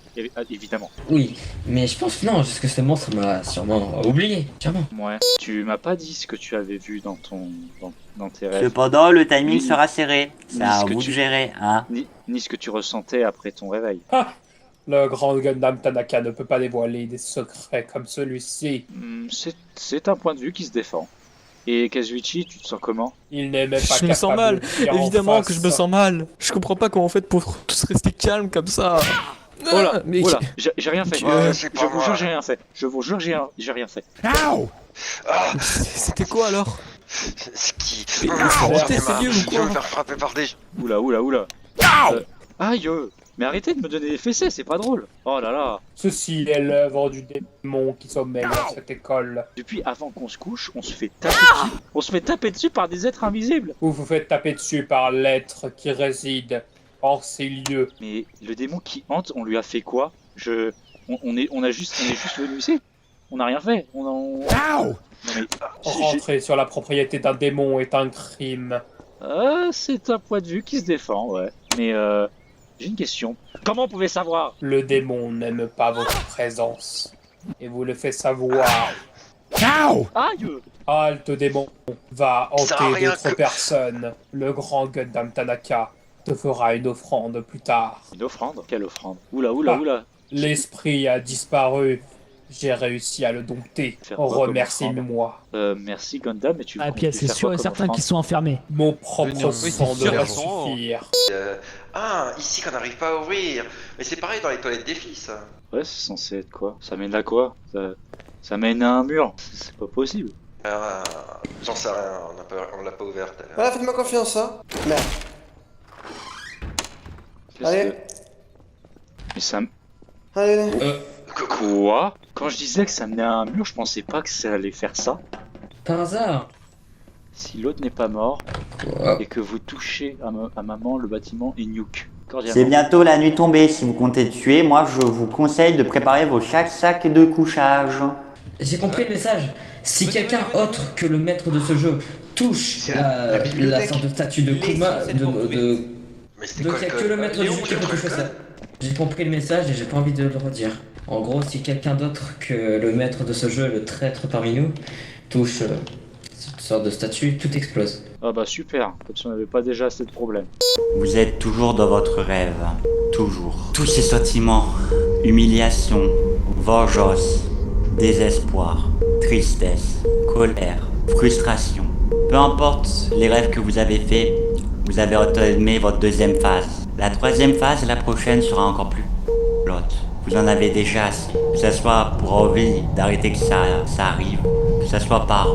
évidemment. Oui, mais je pense que non, parce que ce monstre m'a sûrement oublié, sûrement. Ouais. Tu m'as pas dit ce que tu avais vu dans tes rêves. Cependant, le timing Ni- sera serré. ni C'est à ce que vous de tu- gérer, hein. Ni ce que tu ressentais après ton réveil. Le grand Gundam Tanaka ne peut pas dévoiler des secrets comme celui-ci. C'est un point de vue qui se défend. Et Kazuichi, tu te sens comment? Il n'est même pas Je me sens capable mal, de dire en évidemment que je me face. sens mal. Je comprends pas comment on fait pour tous rester calme comme ça. Oh là, mais oh là, j'ai rien fait. c'est Je pas vous moi. jure, j'ai rien fait. Je vous jure, j'ai rien fait. Ah, C'était quoi alors? c'est qui? Mais Ah, faut j'en ai arrêter, c'est marre. vieux ou Je vais quoi? me faire frapper par des... Oula. Aïe. Mais arrêtez de me donner des fessées, c'est pas drôle. Oh là là. Ceci est l'œuvre du démon qui sommeille dans cette école. Depuis avant qu'on se couche, on se fait taper dessus. On se fait taper dessus par des êtres invisibles. Vous vous faites taper dessus par l'être qui réside hors ces lieux. Mais le démon qui hante, on lui a fait quoi? On est juste venu ici. On n'a rien fait. Non, mais Rentrer sur la propriété d'un démon est un crime. c'est un point de vue qui se défend, ouais. Mais j'ai une question. Comment vous pouvez savoir? Le démon n'aime pas votre présence. Et vous le fait savoir. Aïe. Halte démon, va Ça sert à hanter rien d'autres que- personnes. Le grand Gundam Tanaka te fera une offrande plus tard. Une offrande? Quelle offrande? Oula. L'esprit a disparu. J'ai réussi à le dompter. Faire quoi comme Remercie-moi. Merci Gundam, mais tu Ah, comptes puis lui c'est faire sûr quoi et comme certain offrande? qu'ils sont enfermés. Mon propre Oui, sang c'est devrait sûr. suffire. Ici qu'on n'arrive pas à ouvrir. Mais c'est pareil dans les toilettes des filles, ça. Ouais, c'est censé être quoi? Ça mène à quoi? Ça mène à un mur. C'est pas possible. J'en sais rien, on l'a pas ouvert tout à l'heure. Voilà, faites-moi confiance, hein. Merde. Qu'est-ce Allez. que- Mais ça... Allez. Quoi? Quand je disais que ça menait à un mur, je pensais pas que ça allait faire ça. Par hasard. Si l'autre n'est pas mort, Quoi? et que vous touchez à maman, le bâtiment est nuke. C'est Cordialement. bientôt la nuit tombée. Si vous comptez tuer, moi je vous conseille de préparer vos chaque sac de couchage. J'ai compris le message. Si quelqu'un autre que le maître de ce jeu touche la sorte de statue de Kuma, Mais c'était donc quoi il n'y a le que le code? maître du jeu qui peut toucher ça. J'ai compris le message et j'ai pas envie de le redire. En gros, si quelqu'un d'autre que le maître de ce jeu, le traître parmi nous, touche cette sorte de statue, tout explose. Ah bah super, comme si on n'avait pas déjà assez de problèmes. Vous êtes toujours dans votre rêve. Toujours. Tous ces sentiments. Humiliation, vengeance, désespoir, tristesse, colère, frustration. Peu importe les rêves que vous avez faits, vous avez entamé votre deuxième phase. La troisième phase, la prochaine, sera encore plus l'autre. Vous en avez déjà assez. Que ce soit pour envie d'arrêter que ça arrive, que ce soit par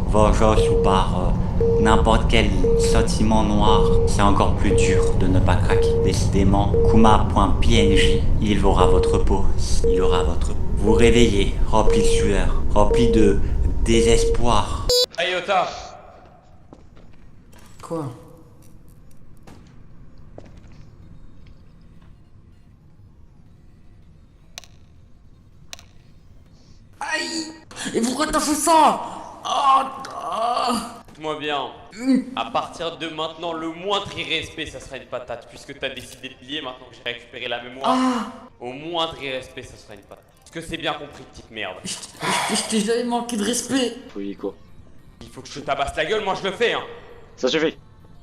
vengeance ou par n'importe quel sentiment noir, c'est encore plus dur de ne pas craquer. Décidément, Kuma.png, il aura votre peau, il aura votre... Vous réveillez, rempli de sueur, rempli de désespoir. Ayota, Quoi? Et pourquoi t'as fait ça? écoute-moi bien. À partir de maintenant, le moindre irrespect, ça sera une patate. Puisque t'as décidé de lier, maintenant que j'ai récupéré la mémoire, au moindre irrespect, ça sera une patate. Est-ce que c'est bien compris, petite merde? Je t'ai jamais manqué de respect. Fuyiko, Il faut que je te tabasse la gueule, moi je le fais, hein. Ça suffit.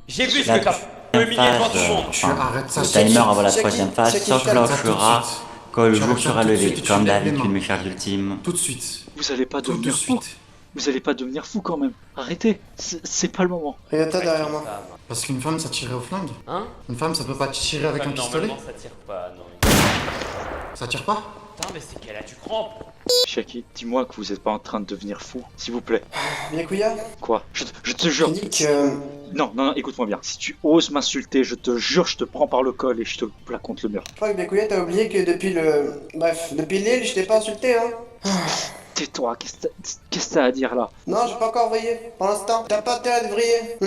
J'ai vu ce La que t'as fait. Humilié devant tout le monde. Arrête ça. Le timer avant la Shaki, troisième phase Shaki, s'enclenchera Shaki, quand le Shaki, jour Shaki, sera tout de levé, suite, tu comme lèves les d'habitude mains. mes chers ultimes. Tout de suite. Vous allez pas Tout de devenir fou. suite. Vous allez pas devenir fou quand même. Arrêtez. C'est pas le moment. Regarde-toi derrière moi. Parce qu'une femme, ça tirait au flingue. Hein? Une femme, ça peut pas tirer avec un pistolet. Normalement ça tire pas, non. Ça tire pas? Putain, mais c'est qu'elle a du crampe. Shaki, dis-moi que vous êtes pas en train de devenir fou, s'il vous plaît. Byakuya, Quoi? Je te je jure. dis que... Non, écoute-moi bien. Si tu oses m'insulter, je te jure, je te prends par le col et je te plaque contre le mur. Je crois que Byakuya, t'as oublié que depuis le... Bref, depuis l'île, je t'ai pas insulté, hein. Tais-toi, qu'est-ce que t'as à dire là? Non, j'ai pas encore vrillé, pour l'instant. T'as pas intérêt de vriller,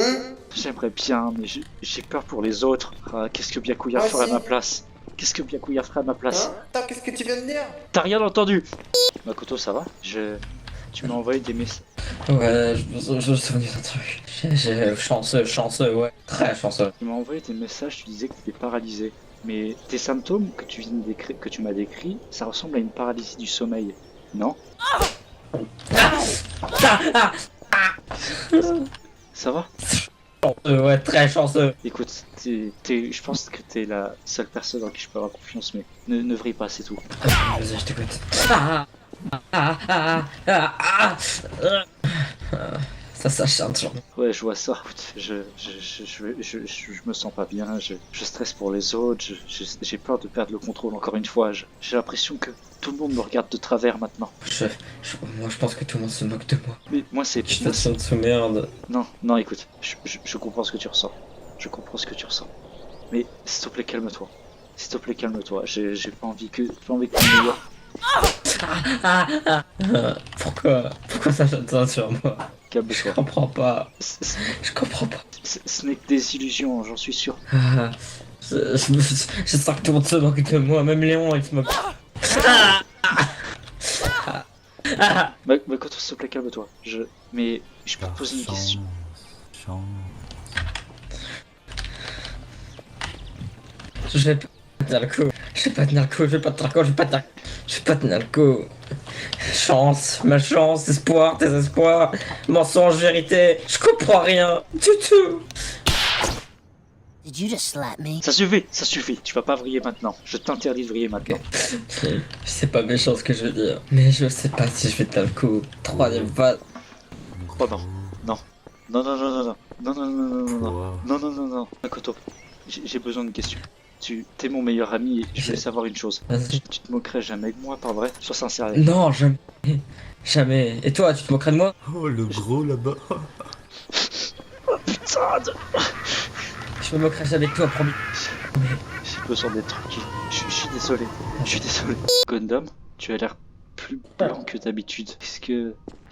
J'aimerais bien, mais j'ai peur pour les autres. Ah, qu'est-ce que Byakuya Moi ferait à aussi. ma place? Qu'est-ce que Byakuya ferait à ma place? Hein? Attends, qu'est-ce que tu viens de dire? T'as rien entendu? Makoto, ça va? Tu m'as envoyé des messages. Ouais, je me souviens d'un truc. Chanceux, ouais. Très chanceux. Tu m'as envoyé des messages, tu disais que t'étais paralysé. Mais tes symptômes que tu m'as décrits, ça ressemble à une paralysie du sommeil. Non? Ça va? Ouais, très chanceux. Écoute, je pense que t'es la seule personne en qui je peux avoir confiance, mais ne vrille pas, c'est tout. Vas-y, je t'écoute. Ça s'acharne sur moi. Ouais, je vois ça. Écoute, je me sens pas bien, je stresse pour les autres, j'ai peur de perdre le contrôle encore une fois. J'ai l'impression que tout le monde me regarde de travers maintenant. Moi, je pense que tout le monde se moque de moi. Mais moi, c'est... Je façon de sous-merde. Non, écoute, je comprends ce que tu ressens. Je comprends ce que tu ressens. Mais s'il te plaît, calme-toi. S'il te plaît, calme-toi. J'ai pas envie que tu me Pourquoi ça saute ça sur moi? calme-toi. Je comprends pas. Je comprends pas. Ce n'est que des illusions, j'en suis sûr. Je sens que tout le monde se moque de moi, même Léon il se moque. Makoto, s'il te plaît, calme-toi. Mais je peux te poser une question. Je vais pas tenir le coup. Je vais pas tenir le coup. Chance, malchance, espoir, désespoir, mensonge, vérité. Je comprends rien du tout. Ça suffit. Tu vas pas vriller maintenant. Je t'interdis de vriller maintenant. C'est pas méchant ce que je veux dire, mais je sais pas si je vais tenir le coup. Troisième phase. Oh non. Non. Makoto, j'ai besoin d'une question. Tu es mon meilleur ami et je voulais savoir une chose. Vas-y. Tu te moquerais jamais de moi, pas vrai? Sois sincère avec Non, jamais. Jamais. Et toi, tu te moquerais de moi? Oh, le gros là-bas. Putain de... Je me moquerai jamais de toi, promis. J'ai besoin d'être tranquille. Je suis désolé. Gundam, tu as l'air plus blanc que d'habitude. Est-ce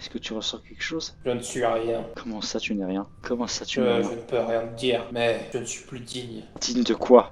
que tu ressens quelque chose? Je ne suis rien. Comment ça tu n'es rien? Je ne peux rien te dire, mais je ne suis plus digne Digne de quoi?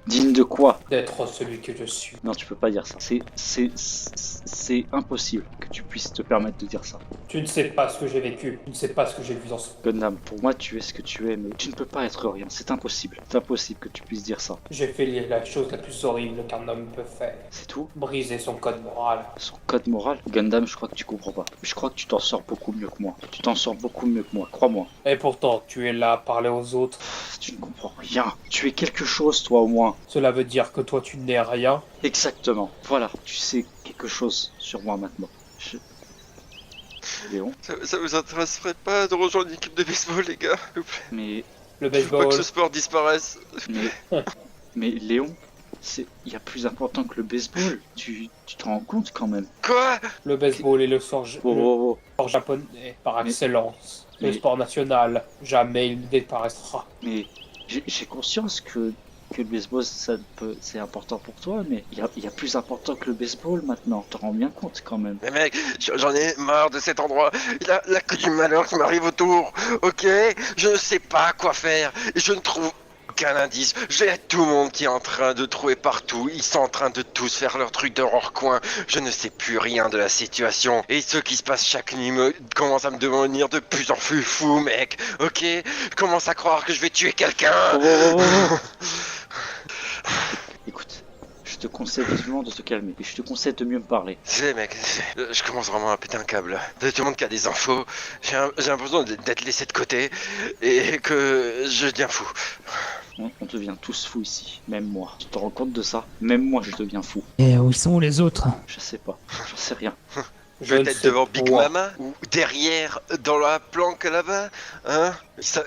d'être celui que je suis. Non, tu peux pas dire ça. C'est impossible que tu puisses te permettre de dire ça. Tu ne sais pas ce que j'ai vécu, tu ne sais pas ce que j'ai vu dans ce... Gundam, pour moi tu es ce que tu es, mais tu ne peux pas être rien. C'est impossible. C'est impossible que tu puisses dire ça. J'ai fait la chose la plus horrible qu'un homme peut faire. C'est tout? Briser son code moral. Son code moral? Gundam, je crois que tu comprends pas. Je crois que tu t'en sors beaucoup mieux que moi. Tu t'en sors beaucoup mieux que moi, crois-moi. Et pourtant, tu es là à parler aux autres. Tu ne comprends rien. Tu es quelque chose, toi au moins. Cela veut dire que toi tu n'es rien. Exactement. Voilà, tu sais quelque chose sur moi maintenant. Léon? Ça vous intéresserait pas de rejoindre une équipe de baseball, les gars, s'il vous plaît? Mais... Le Faut pas baseball... que ce sport disparaisse. Mais Léon, il y a plus important que le baseball. Tu te rends compte quand même? Quoi? Le baseball est le sport japonais par excellence. Le mais- sport national. Jamais il ne disparaîtra. Mais j'ai conscience que le baseball, c'est important pour toi, mais il y a plus important que le baseball maintenant. Tu te rends bien compte quand même. Mais mec, j'en ai marre de cet endroit. Il a que du malheur qui m'arrive autour. Ok? Je ne sais pas quoi faire. Et je ne trouve aucun indice. J'ai tout le monde qui est en train de trouver partout. Ils sont en train de tous faire leur truc dans leur coin. Je ne sais plus rien de la situation. Et ce qui se passe chaque nuit commence à me devenir de plus en plus fou, mec. Ok? Je commence à croire que je vais tuer quelqu'un. Écoute, je te conseille vivement de te calmer. Et je te conseille de mieux me parler. C'est mec, je commence vraiment à péter un câble. Tout le monde qui a des infos, j'ai l'impression d'être laissé de côté et que je deviens fou. On devient tous fous ici, même moi. Tu te rends compte de ça? Même moi je deviens fou. Et où sont les autres? Je sais pas, j'en sais rien. Peut-être devant Big Mama ou derrière, dans la planque là-bas, hein?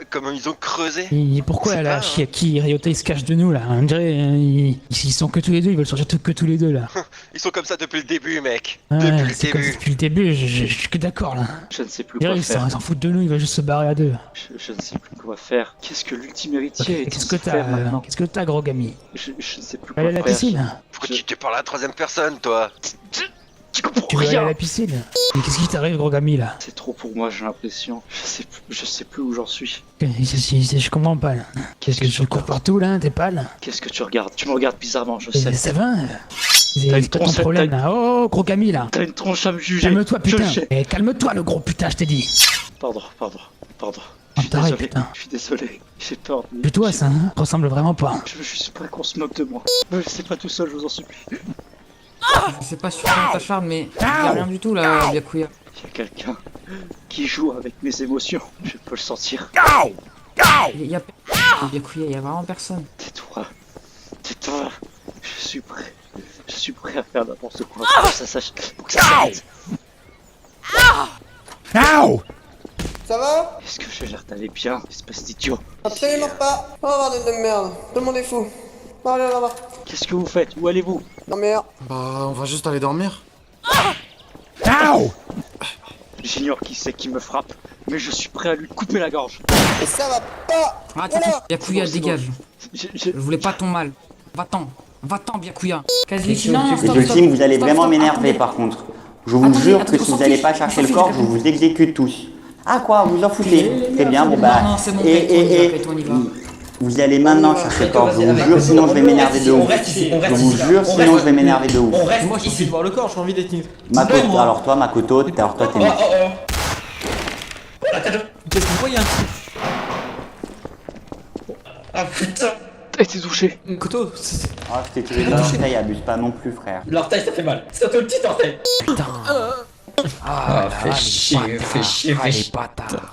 Comment ils ont creusé. Et pourquoi C'est là, pas, Chiaki et Ryota ils se cachent de nous là? On dirait ils sont que tous les deux, ils veulent sortir que tous les deux là. Ils sont comme ça depuis le début, mec. Ouais, Depuis le c'est comme ça début. depuis le début, je suis que d'accord là. Je ne sais plus Ils quoi faire. s'en foutent de nous, ils veulent juste se barrer à deux. Je ne sais plus quoi faire. Qu'est-ce que l'ultime héritier est Qu'est-ce censé que t'as faire maintenant? Qu'est-ce que t'as, gros gami? Je ne sais plus quoi Aller à la faire. piscine? Pourquoi tu te parles à la troisième personne, toi? Tu comprends Tu veux aller à rien. la piscine? Mais qu'est-ce qui t'arrive, gros gami là? C'est trop pour moi, j'ai l'impression. Je sais plus où j'en suis. Je comprends pas là. Qu'est-ce que tu cours partout là? T'es pâle? Qu'est-ce que tu regardes? Tu me regardes bizarrement, je sais. Ça va? T'as une C'est pas ton tronche- problème là. Oh, gros gami là. T'as une tronche à me juger. Calme-toi, Je putain. le sais. Eh, calme-toi, le gros putain, je t'ai dit. Pardon. Oh, Je suis t'arrêtes, désolé. putain. Je suis désolé. J'ai peur. C'est toi ça, hein? Ressemble vraiment pas. Je suis prêt qu'on se moque de moi. Me laissez pas tout seul, je vous en supplie. Je sais pas si tu t'acharnes, mais y a rien du tout là, Byakuya. Il y a quelqu'un qui joue avec mes émotions. Je peux le sentir. Y a Byakuya, y a vraiment personne. Tais-toi. Je suis prêt à faire n'importe quoi pour que ça s'arrête. Ça va? Est-ce que j'ai l'air d'aller bien, espèce d'idiot? Absolument pas. Oh bordel de merde. Tout le monde est fou. Bon, allez là-bas. Qu'est-ce que vous faites? Où allez-vous? Non merde. Bah, on va juste aller dormir. J'ignore qui c'est qui me frappe, mais je suis prêt à lui couper la gorge. Et ça va pas. Attends, Byakuya, C'est bon. dégage. Je voulais pas ton mal. Va-t'en, Byakuya. Quasi, non, Les ultimes, vous allez vraiment m'énerver par contre. Je vous jure que si vous n'allez pas chercher le corps, je vous exécute tous. Ah quoi, vous en foutez? Très bien, bon bah... Non, c'est bon, on y va. Vous allez maintenant chercher le corps, je vous jure, sinon je vais m'énerver de ouf. Je vous jure, sinon je vais m'énerver de ouf. Moi, j'ai envie de voir le corps, j'ai envie d'être une. Makoto, alors toi, Makoto, t'es mort. Qu'est-ce que vous voyez un truc? Ah putain! T'as été touché. Makoto, Ah, je t'ai tiré de l'orteil, abuse pas non plus, frère. L'orteil ça fait mal, surtout le petit orteil! Putain. Ah, fais chier.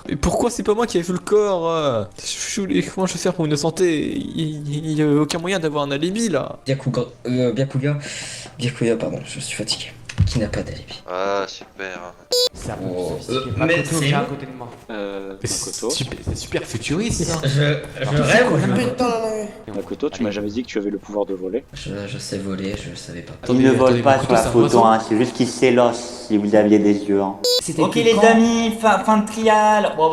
mais pourquoi c'est pas moi qui ai vu le corps? Comment je vais faire pour me santé? Il y a aucun moyen d'avoir un alibi là. Byakuya, pardon, je suis fatigué. Qui n'a pas d'alibi? Ah, super. Mais c'est Makoto. C'est super futuriste. Je rêve ou je... Putain la langue. Makoto, tu m'as jamais dit que tu avais le pouvoir de voler. Je sais voler, je le savais pas. Il ne vole pas sur la c'est un photo, oiseau. hein, c'est juste qu'il s'élosse si vous aviez des yeux. Hein. Ok les amis, fin de trial. Bon.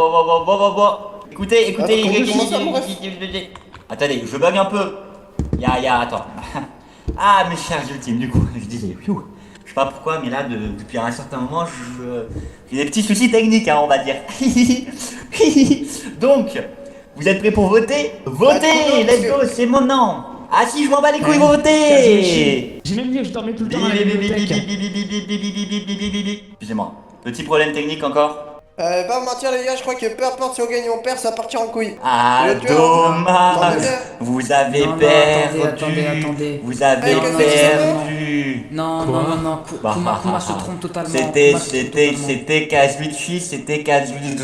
Écoutez, Attends, comment ça, mon ref? Attendez, je bug un peu. Attends. Ah, mes chers ultimes, du coup, je disais, je sais pas pourquoi, mais là, depuis un certain moment, j'ai des petits soucis techniques, hein, on va dire. Donc, vous êtes prêts pour voter? Votez, let's go, c'est mon nom. Ah si, je m'en bats les couilles, votez. J'ai même dit que je dormais tout le temps dans la bibliothèque. Excusez-moi, petit problème technique encore. Pas vous mentir les gars, je crois que peu importe si on gagne ou on perd, ça va partir en couille. Ah, Le tueur. dommage. Non, Vous avez Non, perdu. attendez. Vous avez Hey, qu'est-ce que tu perdu. Non. Kuma se trompe totalement. C'était Kazuichi, c'était Kazuichi.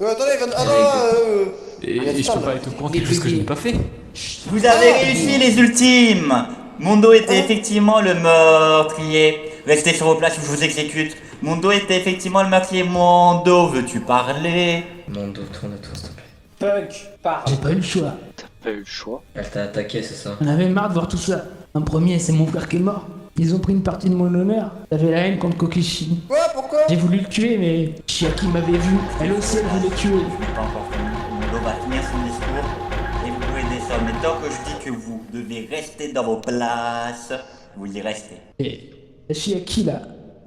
Attendez, Et je peux pas être au courant de quelque chose que je n'ai pas fait. Vous avez réussi les ultimes. Mondo était effectivement le meurtrier. Restez sur vos places ou je vous exécute. Mondo était effectivement le meurtrier. Mondo, veux-tu parler? Mondo, tourne-toi s'il te plaît. J'ai pas eu le choix. T'as pas eu le choix. Elle t'a attaqué, c'est ça? On avait marre de voir tout ça. En premier, c'est mon frère qui est mort. Ils ont pris une partie de mon honneur. J'avais la haine contre Kokishi. Quoi? Pourquoi? J'ai voulu le tuer, mais Chiaki m'avait vu. Elle aussi, elle voulait le tuer. Pas encore fini. Mondo va finir son discours et vous pouvez descendre. Mais tant que je dis que vous devez rester dans vos places, vous y restez. Et la Chiaki, là,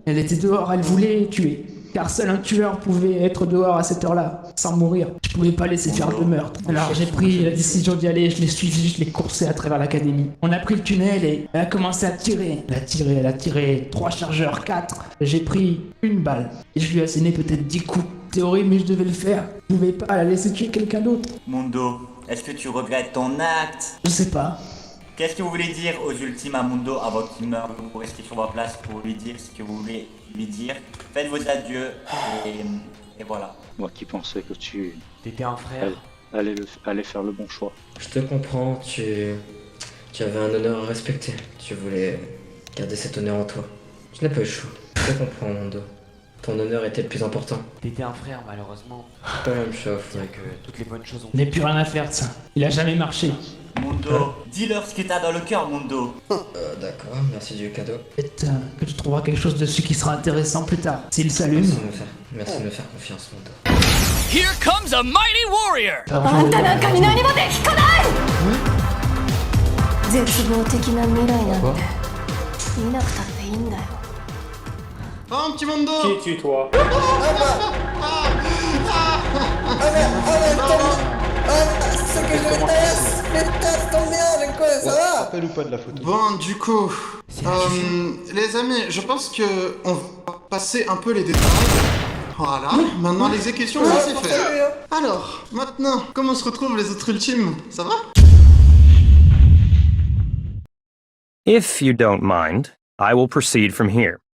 elle était dehors, elle voulait les tuer. Car seul un tueur pouvait être dehors à cette heure-là, sans mourir. Je pouvais pas laisser faire de meurtre. Alors j'ai pris la décision d'y aller, je l'ai suivi, je l'ai coursé à travers l'académie. On a pris le tunnel et elle a commencé à tirer. Elle a tiré 3 chargeurs, 4. J'ai pris une balle. Et je lui ai asséné peut-être 10 coups. C'est horrible, mais je devais le faire. Je pouvais pas la laisser tuer quelqu'un d'autre. Mondo, est-ce que tu regrettes ton acte? Je sais pas. Qu'est-ce que vous voulez dire aux Ultima Mundo avant qu'il meure? Vous restez sur votre place pour lui dire ce que vous voulez lui dire. Faites vos adieux et voilà. Moi qui pensais que tu T'étais un frère. allais faire le bon choix. Je te comprends, tu avais un honneur à respecter. Tu voulais garder cet honneur en toi. Tu n'as pas eu le choix. Je te comprends, Mondo. Ton honneur était le plus important. T'étais un frère, malheureusement. Pas la même chose, C'est vrai mec. que toutes les bonnes choses ont... Il n'y a plus rien à faire de ça. Il a jamais marché. Mundo, dis-leur ce que t'as dans le cœur, Mundo. D'accord, merci du cadeau. Peut-être que tu trouveras quelque chose dessus qui sera intéressant plus tard. S'il s'allume. Merci de me faire confiance, Mondo. Here comes a mighty warrior! あんたなんかに何もできっこない！絶望的な未来なんて見なくたっていいんだよ。 Oh, un petit Mondo. Qui es-tu, toi? C'est que je déteste! Les tasses tombent bien, mais quoi, ça va? Rappelle ou pas de la photo? Bon, du coup, les amis, je pense que on va passer un peu les détails. Voilà, maintenant l'exécution, ça c'est fait. Alors, maintenant, comment se retrouvent les autres ultimes? Ça va? If you don't mind, I will proceed from here.